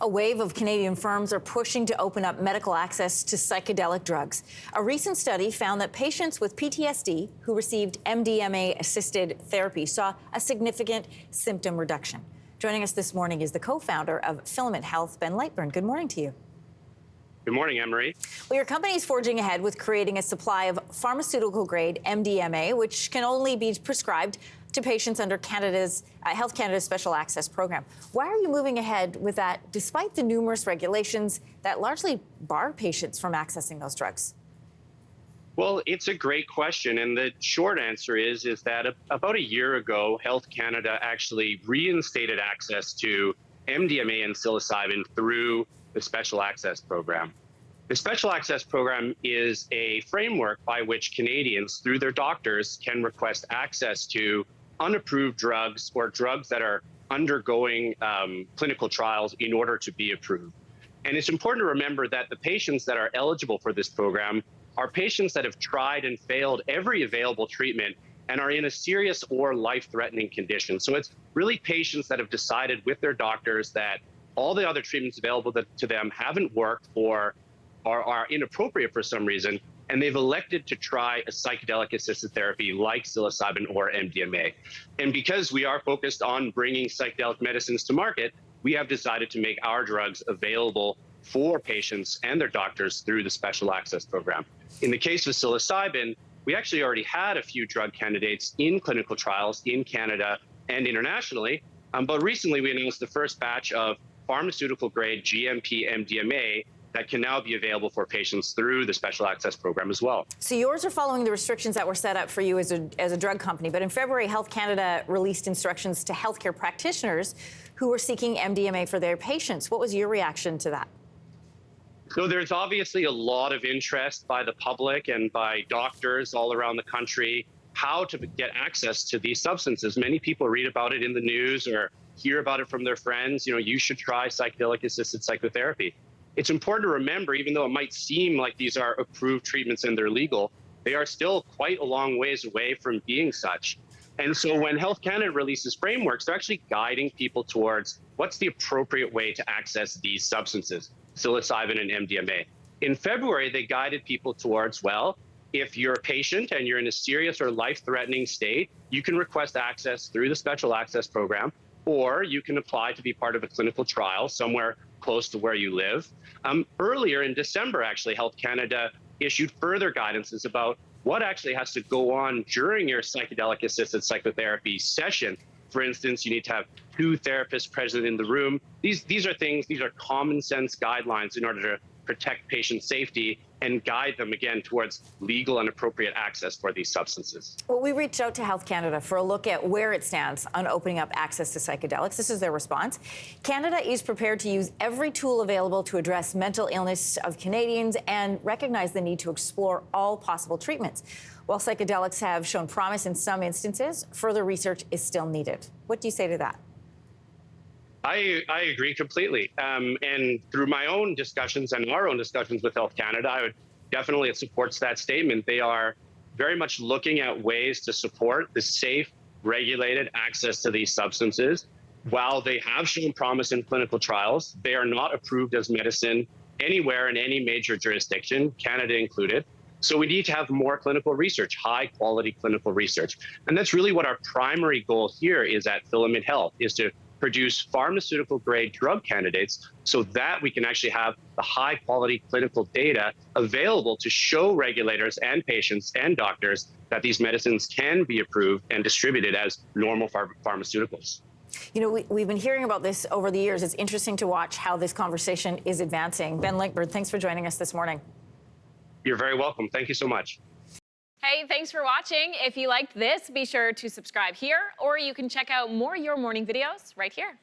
A wave of Canadian firms are pushing to open up medical access to psychedelic drugs. A recent study found that patients with PTSD who received MDMA-assisted therapy saw a significant symptom reduction. Joining us this morning is the co-founder of Filament Health, Ben Lightburn. Good morning to you. Good morning, Anne-Marie. Well, your company is forging ahead with creating a supply of pharmaceutical-grade MDMA, which can only be prescribed to patients under Health Canada's Special Access Program. Why are you moving ahead with that, despite the numerous regulations that largely bar patients from accessing those drugs? Well, it's a great question, and the short answer is that about a year ago, Health Canada actually reinstated access to MDMA and psilocybin through the Special Access Program. The Special Access Program is a framework by which Canadians, through their doctors, can request access to unapproved drugs or drugs that are undergoing clinical trials in order to be approved. And it's important to remember that the patients that are eligible for this program are patients that have tried and failed every available treatment and are in a serious or life-threatening condition. So it's really patients that have decided with their doctors that all the other treatments available to them haven't worked or are inappropriate for some reason, and they've elected to try a psychedelic-assisted therapy like psilocybin or MDMA. And because we are focused on bringing psychedelic medicines to market, we have decided to make our drugs available for patients and their doctors through the Special Access Program. In the case of psilocybin, we actually already had a few drug candidates in clinical trials in Canada and internationally, but recently we announced the first batch of pharmaceutical-grade GMP MDMA that can now be available for patients through the Special Access Program as well. So yours are following the restrictions that were set up for you as a drug company, but in February, Health Canada released instructions to healthcare practitioners who were seeking MDMA for their patients. What was your reaction to that? So there's obviously a lot of interest by the public and by doctors all around the country how to get access to these substances. Many people read about it in the news or hear about it from their friends. You know, you should try psychedelic-assisted psychotherapy. It's important to remember, even though it might seem like these are approved treatments and they're legal, they are still quite a long ways away from being such. And so when Health Canada releases frameworks, they're actually guiding people towards what's the appropriate way to access these substances, psilocybin and MDMA. In February, they guided people towards, well, if you're a patient and you're in a serious or life-threatening state, you can request access through the Special Access Program, or you can apply to be part of a clinical trial somewhere close to where you live. Earlier in December, actually, Health Canada issued further guidances about what actually has to go on during your psychedelic-assisted psychotherapy session. For instance, you need to have 2 therapists present in the room. These are common sense guidelines in order to protect patient safety and guide them, again, towards legal and appropriate access for these substances. Well, we reached out to Health Canada for a look at where it stands on opening up access to psychedelics. This is their response. Canada is prepared to use every tool available to address mental illness of Canadians and recognize the need to explore all possible treatments. While psychedelics have shown promise in some instances, further research is still needed. What do you say to that? I agree completely. And through my own discussions and our own discussions with Health Canada, it supports that statement. They are very much looking at ways to support the safe, regulated access to these substances. While they have shown promise in clinical trials, they are not approved as medicine anywhere in any major jurisdiction, Canada included. So we need to have more clinical research, high quality clinical research. And that's really what our primary goal here is at Filament Health, is to produce pharmaceutical-grade drug candidates so that we can actually have the high-quality clinical data available to show regulators and patients and doctors that these medicines can be approved and distributed as normal pharmaceuticals. You know, we've been hearing about this over the years. It's interesting to watch how this conversation is advancing. Ben Lightburn, thanks for joining us this morning. You're very welcome. Thank you so much. Hey, thanks for watching. If you liked this, be sure to subscribe here, or you can check out more Your Morning videos right here.